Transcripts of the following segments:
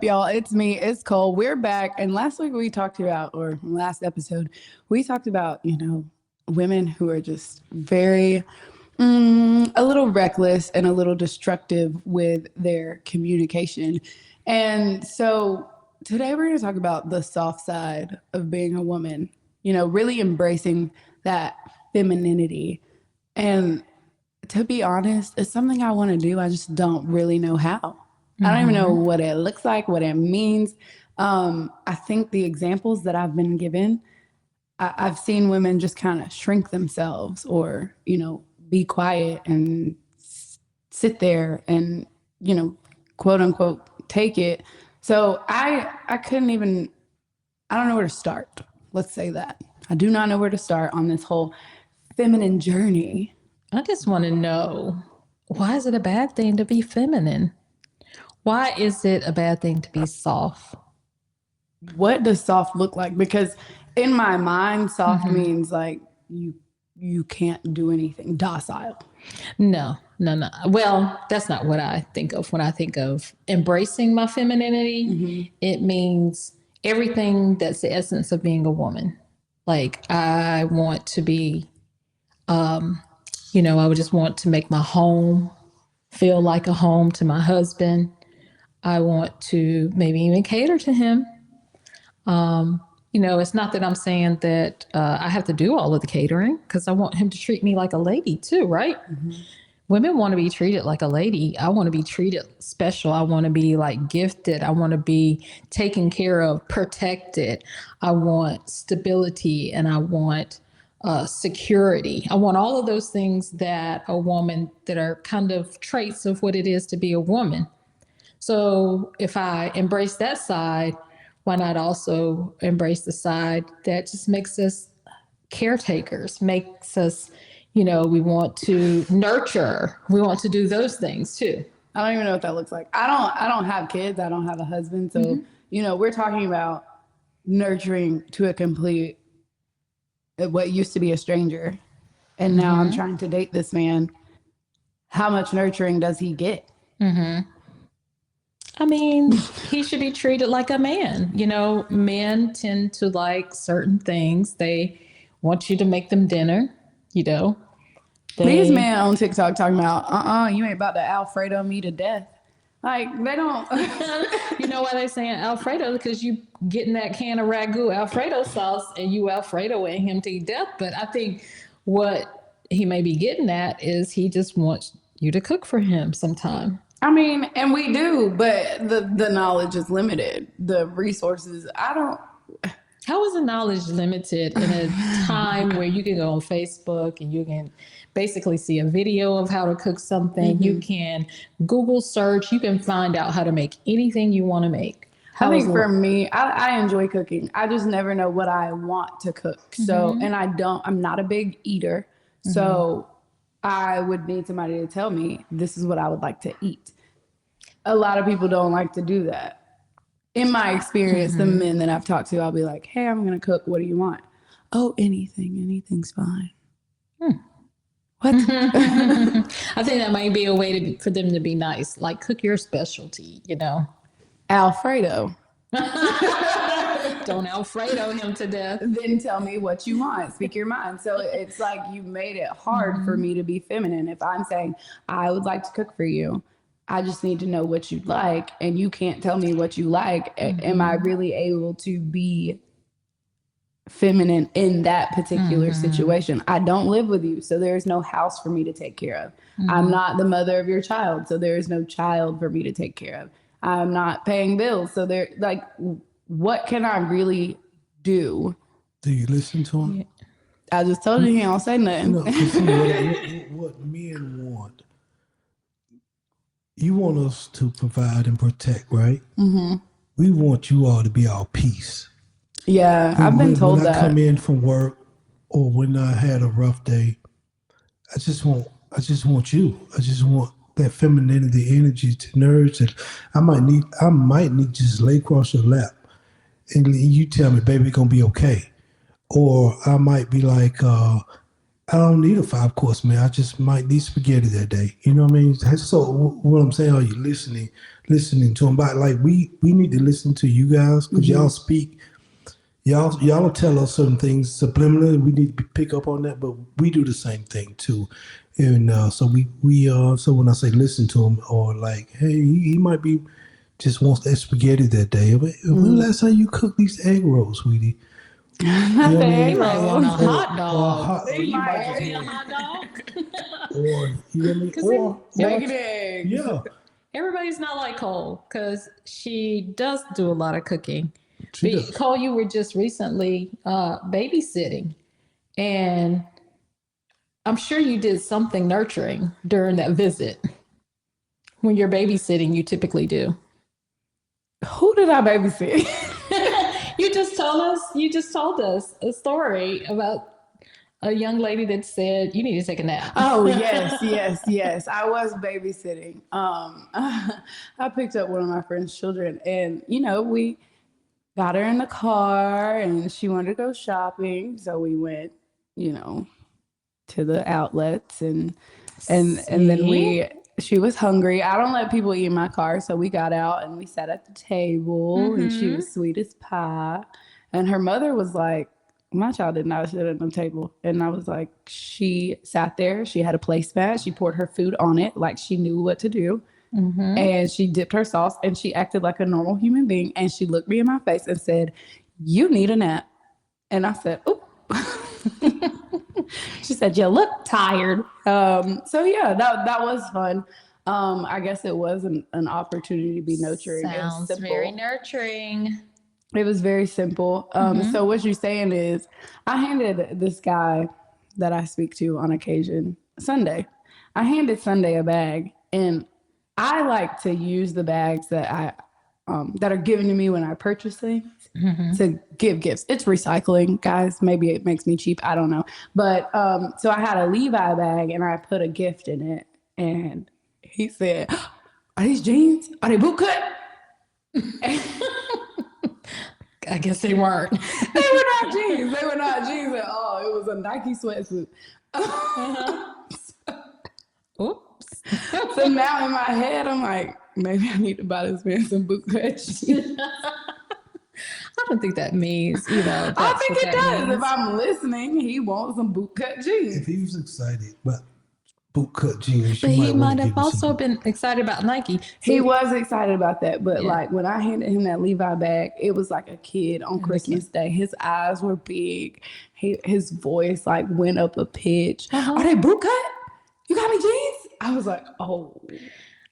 Y'all? It's me, it's Cole. We're back. And last week we talked about, or last episode, we talked about, women who are just very, a little reckless and a little destructive with their communication. And so today we're going to talk about the soft side of being a woman, really embracing that femininity. And to be honest, it's something I want to do. I just don't really know how. I don't even know what it looks like, what it means. I think the examples that I've been given, I've seen women just kind of shrink themselves or, be quiet and sit there and, quote unquote, take it. So I couldn't even, I don't know where to start. Let's say that. I do not know where to start on this whole feminine journey. I just want to know, why is it a bad thing to be feminine? Why is it a bad thing to be soft? What does soft look like? Because in my mind, soft means like you can't do anything. Docile. No. Well, that's not what I think of when I think of embracing my femininity. It means everything that's the essence of being a woman. Like I want to be, I would just want to make my home feel like a home to my husband. I want to maybe even cater to him. It's not that I'm saying that I have to do all of the catering, because I want him to treat me like a lady too, right? Women want to be treated like a lady. I want to be treated special. I want to be like gifted. I want to be taken care of, protected. I want stability and I want security. I want all of those things that are kind of traits of what it is to be a woman. So if I embrace that side, why not also embrace the side that just makes us caretakers, makes us, we want to nurture. We want to do those things too. I don't even know what that looks like. I don't have kids. I don't have a husband. So, we're talking about nurturing to a complete, what used to be a stranger. And now I'm trying to date this man. How much nurturing does he get? I mean, he should be treated like a man. Men tend to like certain things. They want you to make them dinner, These men on TikTok talking about, you ain't about to Alfredo me to death. Like, they don't. You know why they saying Alfredo? Because you getting that can of ragu Alfredo sauce and you Alfredoing him to death. But I think what he may be getting at is he just wants you to cook for him sometime. I mean, and we do, but the knowledge is limited. The resources, How is the knowledge limited in a time where you can go on Facebook and you can basically see a video of how to cook something? You can Google search. You can find out how to make anything you want to make. I think for me, I enjoy cooking. I just never know what I want to cook. So, and I'm not a big eater. So I would need somebody to tell me this is what I would like to eat. A lot of people don't like to do that. In my experience, the men that I've talked to, I'll be like, hey, I'm going to cook. What do you want? Oh, anything's fine. What? I think that might be a way for them to be nice. Like, cook your specialty, Alfredo. Don't Alfredo him to death. Then tell me what you want. Speak your mind. So it's like you made it hard for me to be feminine. If I'm saying, I would like to cook for you, I just need to know what you'd like, and you can't tell me what you like. Am I really able to be feminine in that particular situation? I don't live with you, so there's no house for me to take care of. I'm not the mother of your child, so there is no child for me to take care of. I'm not paying bills, so what can I really do? Do you listen to him? I just told you he don't say nothing. What men want. You want us to provide and protect, right? We want you all to be our peace. Yeah, I've been told that. When I come in from work or when I had a rough day, I just want you. I just want that femininity energy to nourish it. I might need to just lay across your lap and you tell me, baby, it's gonna be okay. Or I might be like, I don't need a 5-course meal. I just might need spaghetti that day. You know what I mean? So what I'm saying, are you listening to them? But like we need to listen to you guys because y'all speak. Y'all will tell us certain things subliminally. We need to pick up on that, but we do the same thing too. And so so when I say listen to him, or like, hey, he might be just wants that spaghetti that day. But when last time you cooked these egg rolls, sweetie? Not You know the what I mean? egg You might want a roll. hot dog. Or You might bought me a want- hot dog. or you know what I mean? Because Bacon eggs. Yeah, everybody's not like Cole, because she does do a lot of cooking. she But does. Cole, you were just recently babysitting, and I'm sure you did something nurturing during that visit. When you're babysitting, you typically do. Who did I babysit? You just told us a story about a young lady that said you need to take a nap. Oh yes. I was babysitting. I picked up one of my friend's children, and we got her in the car, and she wanted to go shopping, so we went, to the outlets, and then she was hungry. I don't let people eat in my car, so we got out and we sat at the table, and she was sweet as pie. And her mother was like, my child did not sit at the table. And I was like, she sat there, she had a placemat, she poured her food on it like she knew what to do. And she dipped her sauce, and she acted like a normal human being. And she looked me in my face and said, "You need a nap." And I said, "Oop." She said, "You look tired." So yeah, that was fun. I guess it was an opportunity to be nurturing. Sounds very nurturing. It was very simple. So what you're saying is, I handed this guy that I speak to on occasion Sunday. I handed Sunday a bag, and I like to use the bags that that are given to me when I purchase things to give gifts. It's recycling, guys. Maybe it makes me cheap. I don't know. But so I had a Levi bag, and I put a gift in it. And he said, "Are these jeans? Are they boot cut?" I guess they weren't. They were not jeans. They were not jeans at all. It was a Nike sweatsuit. Oops. So now in my head, I'm like, maybe I need to buy this man some boot cut jeans. I don't think that means, I think it does. If I'm listening, he wants some boot cut jeans. If he was excited about boot cut jeans, But he might have give him also some. been excited about Nike. He was excited about that, but like when I handed him that Levi bag, it was like a kid on Christmas Day. His eyes were big. His voice like went up a pitch. Are they boot cut? You got me jeans? I was like, oh,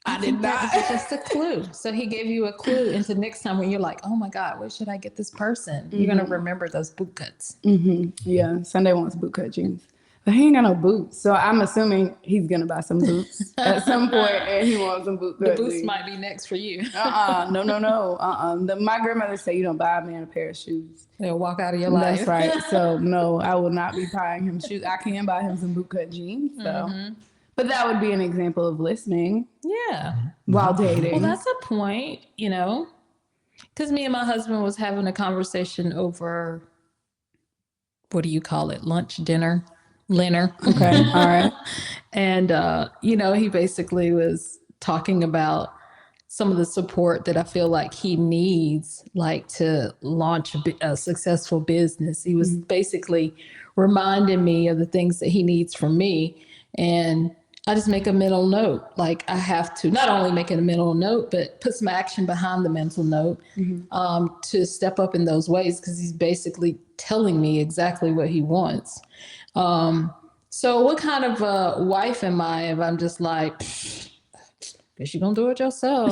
I did not. That was just a clue. So he gave you a clue into next time when you're like, oh my God, where should I get this person? You're going to remember those boot cuts. Yeah, Sunday wants boot cut jeans. But he ain't got no boots. So I'm assuming he's going to buy some boots at some point, and he wants some boot cut The boots jeans. might be next for you. No. My grandmother said you don't buy a man a pair of shoes. They'll walk out of your life. That's right. So no, I will not be buying him shoes. I can buy him some boot cut jeans. So, but that would be an example of listening Yeah. while dating. Well, that's a point, because me and my husband was having a conversation over, what do you call it? Lunch, dinner? Okay. All right. And, he basically was talking about some of the support that I feel like he needs, like to launch a successful business. He was basically reminding me of the things that he needs from me. And I just make a mental note. Like I have to not only make a mental note, but put some action behind the mental note to step up in those ways, because he's basically telling me exactly what he wants. So what kind of a wife am I if I'm just like, guess you're going to do it yourself?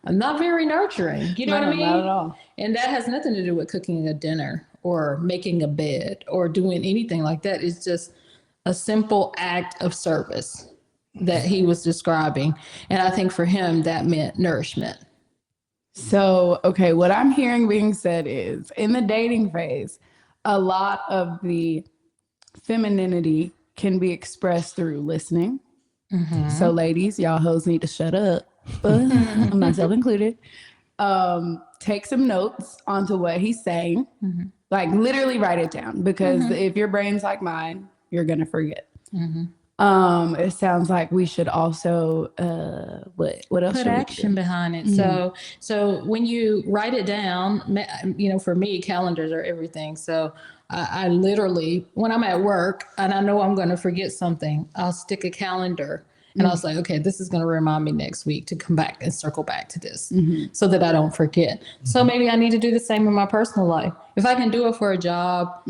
I'm not very nurturing. You know what I mean? Not at all. And that has nothing to do with cooking a dinner or making a bed or doing anything like that. It's just a simple act of service that he was describing. And I think for him, that meant nourishment. So, okay, what I'm hearing being said is in the dating phase, a lot of the femininity can be expressed through listening. So ladies, y'all hoes need to shut up, myself included. Take some notes onto what he's saying. Like literally write it down, because if your brain's like mine, you're going to forget. It sounds like we should also, what else? Put action behind it. So when you write it down, for me, calendars are everything. So I literally, when I'm at work and I know I'm going to forget something, I'll stick a calendar and I was like, okay, this is going to remind me next week to come back and circle back to this so that I don't forget. So maybe I need to do the same in my personal life. If I can do it for a job,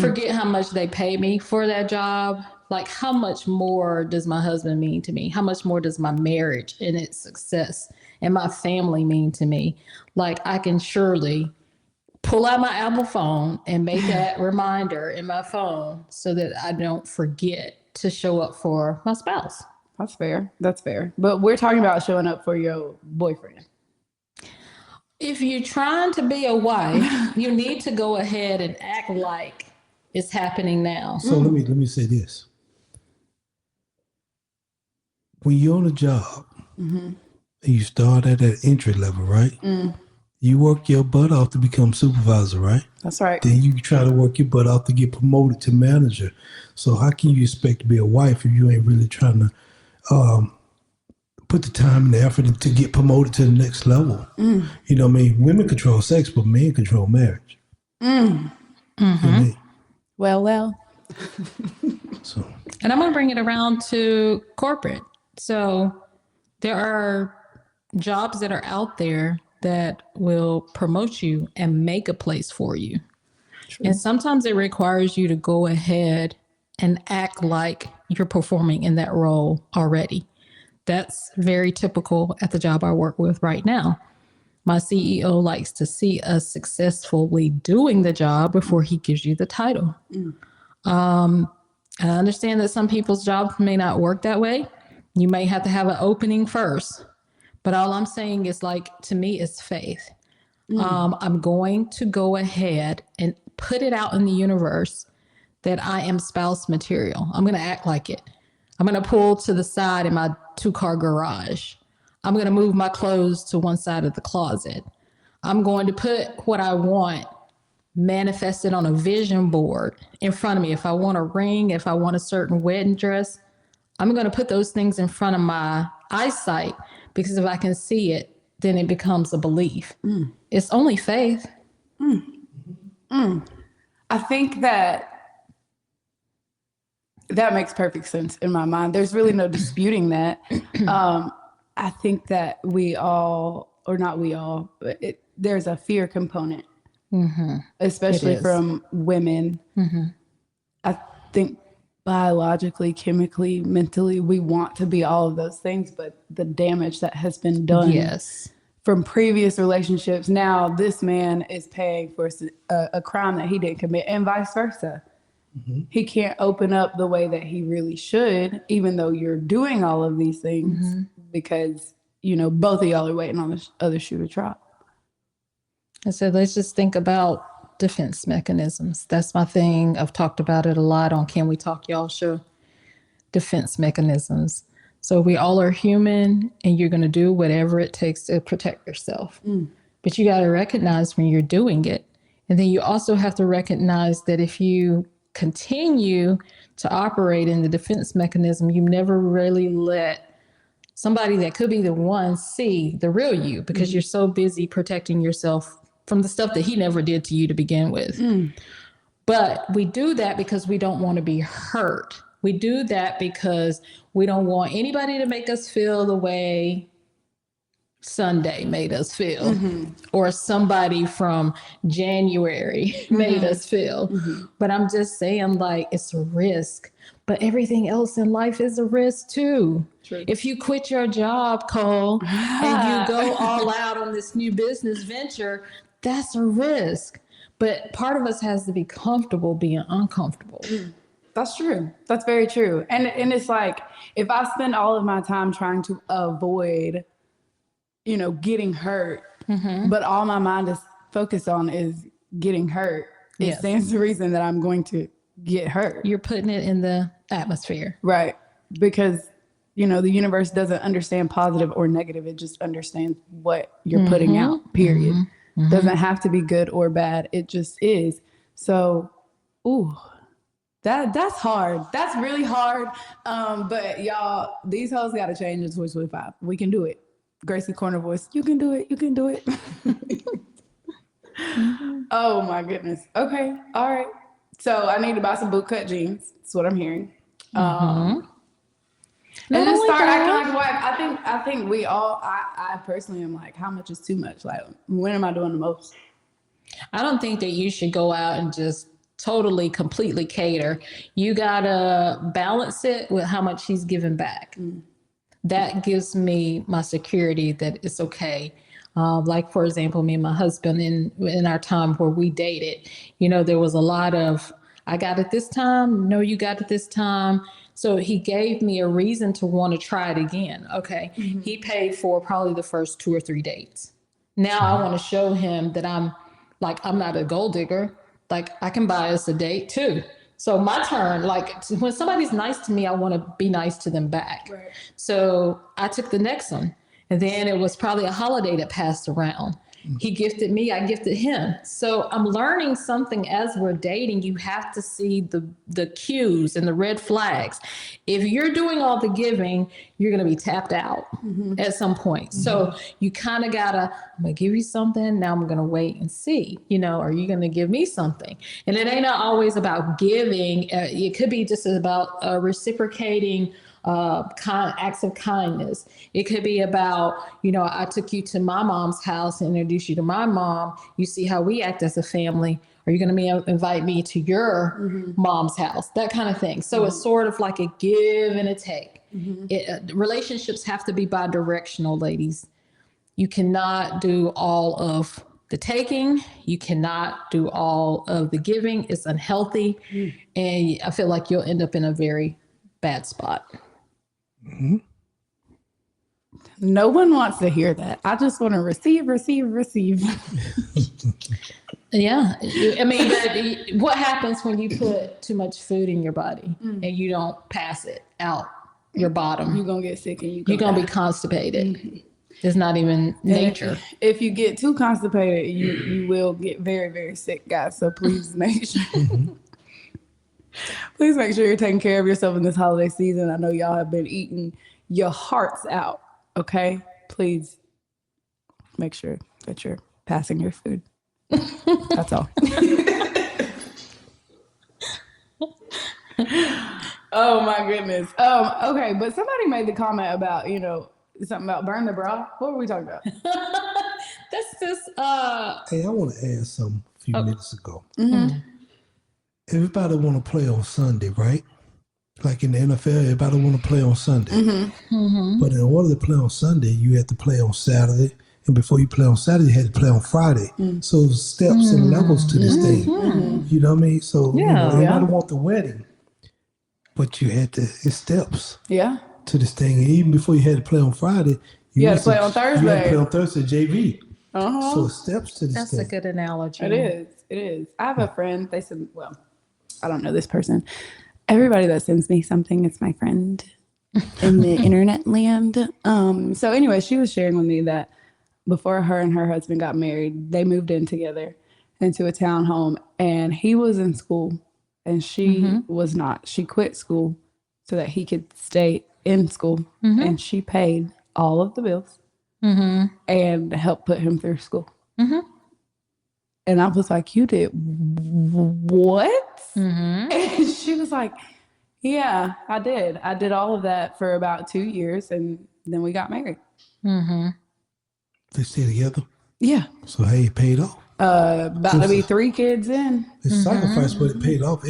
forget how much they pay me for that job. Like, how much more does my husband mean to me? How much more does my marriage and its success and my family mean to me? Like, I can surely pull out my Apple phone and make that reminder in my phone so that I don't forget to show up for my spouse. That's fair. That's fair. But we're talking about showing up for your boyfriend. If you're trying to be a wife, you need to go ahead and act like it's happening now. So let me say this. When you're on a job and you start at that entry level, right? You work your butt off to become supervisor, right? That's right. Then you try to work your butt off to get promoted to manager. So how can you expect to be a wife if you ain't really trying to put the time and the effort to get promoted to the next level? You know what I mean? Women control sex, but men control marriage. You know Well. So. And I'm going to bring it around to corporate. So there are jobs that are out there that will promote you and make a place for you. True. And sometimes it requires you to go ahead and act like you're performing in that role already. That's very typical at the job I work with right now. My CEO likes to see us successfully doing the job before he gives you the title. I understand that some people's jobs may not work that way. You may have to have an opening first. But all I'm saying is, like, to me, it's faith. I'm going to go ahead and put it out in the universe that I am spouse material. I'm going to act like it. I'm going to pull to the side in my 2-car garage. I'm going to move my clothes to one side of the closet. I'm going to put what I want manifested on a vision board in front of me. If I want a ring, if I want a certain wedding dress, I'm going to put those things in front of my eyesight, because if I can see it, then it becomes a belief. It's only faith. I think that makes perfect sense in my mind. There's really no disputing that. I think that we all, or not we all, but there's a fear component, especially from women. I think biologically, chemically, mentally, we want to be all of those things, but the damage that has been done from previous relationships, now this man is paying for a crime that he didn't commit, and vice versa. He can't open up the way that he really should, even though you're doing all of these things, because, both of y'all are waiting on the other shoe to drop. And so let's just think about defense mechanisms. That's my thing. I've talked about it a lot on Can We Talk Y'all show. Defense mechanisms. So we all are human, and you're going to do whatever it takes to protect yourself. But you got to recognize when you're doing it. And then you also have to recognize that if you continue to operate in the defense mechanism, you never really let somebody that could be the one see the real you, because you're so busy protecting yourself from the stuff that he never did to you to begin with. But we do that because we don't want to be hurt. We do that because we don't want anybody to make us feel the way Sunday made us feel, or somebody from January made us feel. But I'm just saying, like, it's a risk. But everything else in life is a risk too. True. If you quit your job, Cole, and you go all out on this new business venture, that's a risk. But part of us has to be comfortable being uncomfortable. That's true. That's very true. And it's like, if I spend all of my time trying to avoid, getting hurt, but all my mind is focused on is getting hurt, it stands to reason that I'm going to get hurt. You're putting it in the atmosphere. Right. Because, the universe doesn't understand positive or negative. It just understands what you're putting out, period. Doesn't have to be good or bad. It just is. So, That's hard. That's really hard. But y'all, these hoes got to change in 2025. We can do it. Gracie Corner voice. You can do it. You can do it. Oh my goodness. Okay. All right. So I need to buy some bootcut jeans. That's what I'm hearing. And then start acting like a wife. I think we all. I personally am like, how much is too much? Like, when am I doing the most? I don't think that you should go out and just totally, completely cater. You gotta balance it with how much he's giving back. That gives me my security that it's okay. Like, for example, me and my husband in our time where we dated, there was a lot of, I got it this time. No, you got it this time. So he gave me a reason to want to try it again. Okay. He paid for probably the first 2 or 3 dates. Now I want to show him that I'm not a gold digger. Like, I can buy us a date too. So my turn, like, when somebody's nice to me, I want to be nice to them back. Right. So I took the next one. And then it was probably a holiday that passed around. He gifted me, I gifted him. So I'm learning something as we're dating. You have to see the cues and the red flags. If you're doing all the giving, you're going to be tapped out at some point. So you kind of gotta, I'm going to give you something. Now I'm going to wait and see, are you going to give me something? And it ain't not always about giving. It could be just about reciprocating acts of kindness. It could be about, I took you to my mom's house and introduced you to my mom. You see how we act as a family. Are you going to invite me to your mom's house? That kind of thing. So it's sort of like a give and a take. Relationships have to be bi-directional, ladies. You cannot do all of the taking. You cannot do all of the giving. It's unhealthy. And I feel like you'll end up in a very bad spot. No one wants to hear that. I just want to receive. Yeah. I mean, what happens when you put too much food in your body and you don't pass it out your bottom? You're going to get sick and you're going to be constipated. It's not even nature. If you get too constipated, you will get very, very sick, guys. So please make sure. Please make sure you're taking care of yourself in this holiday season. I know y'all have been eating your hearts out, okay? Please make sure that you're passing your food. That's all. Oh, my goodness. Okay, but somebody made the comment about, something about burn the bra. What were we talking about? That's just... Hey, I want to add something a few minutes ago. Everybody want to play on Sunday, right? Like in the NFL, everybody want to play on Sunday. But in order to play on Sunday, you have to play on Saturday. And before you play on Saturday, you had to play on Friday. So there's steps and levels to this thing. You know what I mean? So everybody want the wedding. But you had it's steps to this thing. And even before you had to play on Friday, you had to play on Thursday. You had to play on Thursday, JV. So steps to this That's thing. a good analogy. It is. I have a friend. They said, well, I don't know this person. Everybody that sends me something is my friend in the internet land. So anyway, she was sharing with me that before her and her husband got married, they moved in together into a townhome, and he was in school and she was not. She quit school so that he could stay in school, and she paid all of the bills and helped put him through school. And I was like, you did what? And she was like, yeah, I did. I did all of that for about 2 years, and then we got married. They stay together? Yeah. So, hey, it paid off. About to be 3 kids in. It's sacrifice, but it paid off.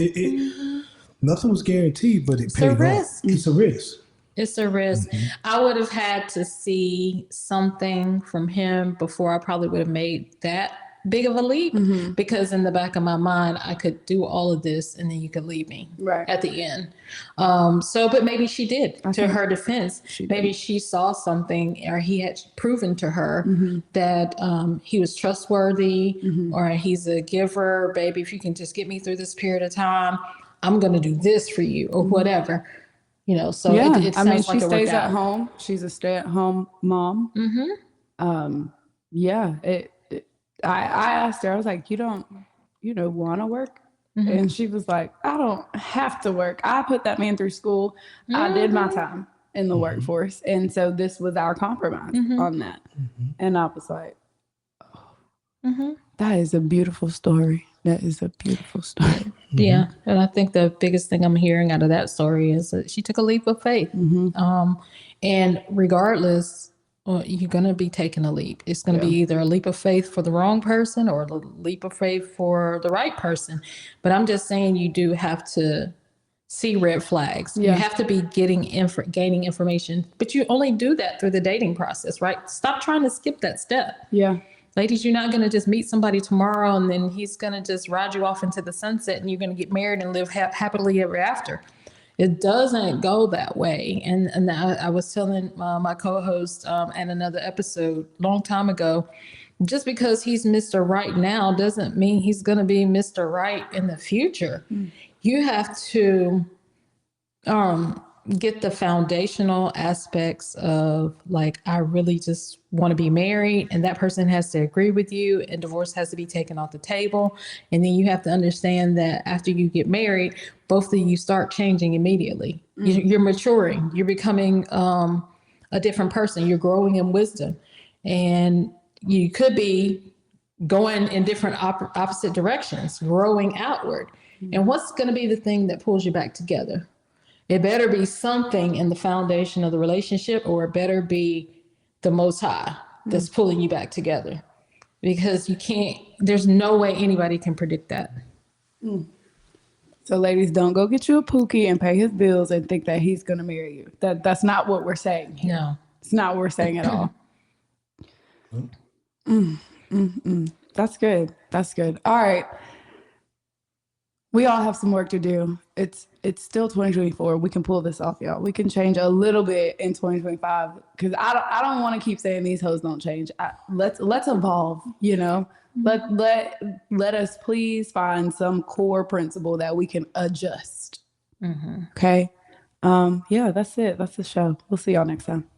Nothing was guaranteed, but it paid off. It's a risk. It's a risk. I would have had to see something from him before I probably would have made that big of a leap, because in the back of my mind, I could do all of this and then you could leave me at the end. But maybe she did, to her defense. Maybe she saw something, or he had proven to her that he was trustworthy, or he's a giver. Baby, if you can just get me through this period of time, I'm going to do this for you, or whatever. So it sounds like she stays at home. She's a stay-at-home mom. I asked her, I was like, you don't, want to work And she was like, I don't have to work. I put that man through school. I did my time in the workforce. And so this was our compromise on that. And I was like, that is a beautiful story. That is a beautiful story. Yeah. And I think the biggest thing I'm hearing out of that story is that she took a leap of faith. And regardless, you're going to be taking a leap. It's going to be either a leap of faith for the wrong person or a leap of faith for the right person. But I'm just saying you do have to see red flags. You have to be gaining information, but you only do that through the dating process, right? Stop trying to skip that step. Yeah. Ladies, you're not going to just meet somebody tomorrow and then he's going to just ride you off into the sunset and you're going to get married and live happily ever after. It doesn't go that way. And I was telling my co-host at another episode long time ago, just because he's Mr. Right now doesn't mean he's going to be Mr. Right in the future. You have to get the foundational aspects of like, I really just want to be married, and that person has to agree with you, and divorce has to be taken off the table. And then you have to understand that after you get married, both of you start changing immediately. You're maturing, you're becoming a different person, you're growing in wisdom, and you could be going in different opposite directions, growing outward. And what's going to be the thing that pulls you back together? It better be something in the foundation of the relationship, or it better be the Most High that's pulling you back together, because there's no way anybody can predict that. So ladies, don't go get you a Pookie and pay his bills and think that he's going to marry you. That's not what we're saying here. No. It's not what we're saying at all. That's good. That's good. All right. We all have some work to do. It's still 2024. We can pull this off, y'all. We can change a little bit in 2025, because I don't want to keep saying these hoes don't change. Let's evolve. You know, let us please find some core principle that we can adjust. Okay. Yeah, that's it. That's the show. We'll see y'all next time.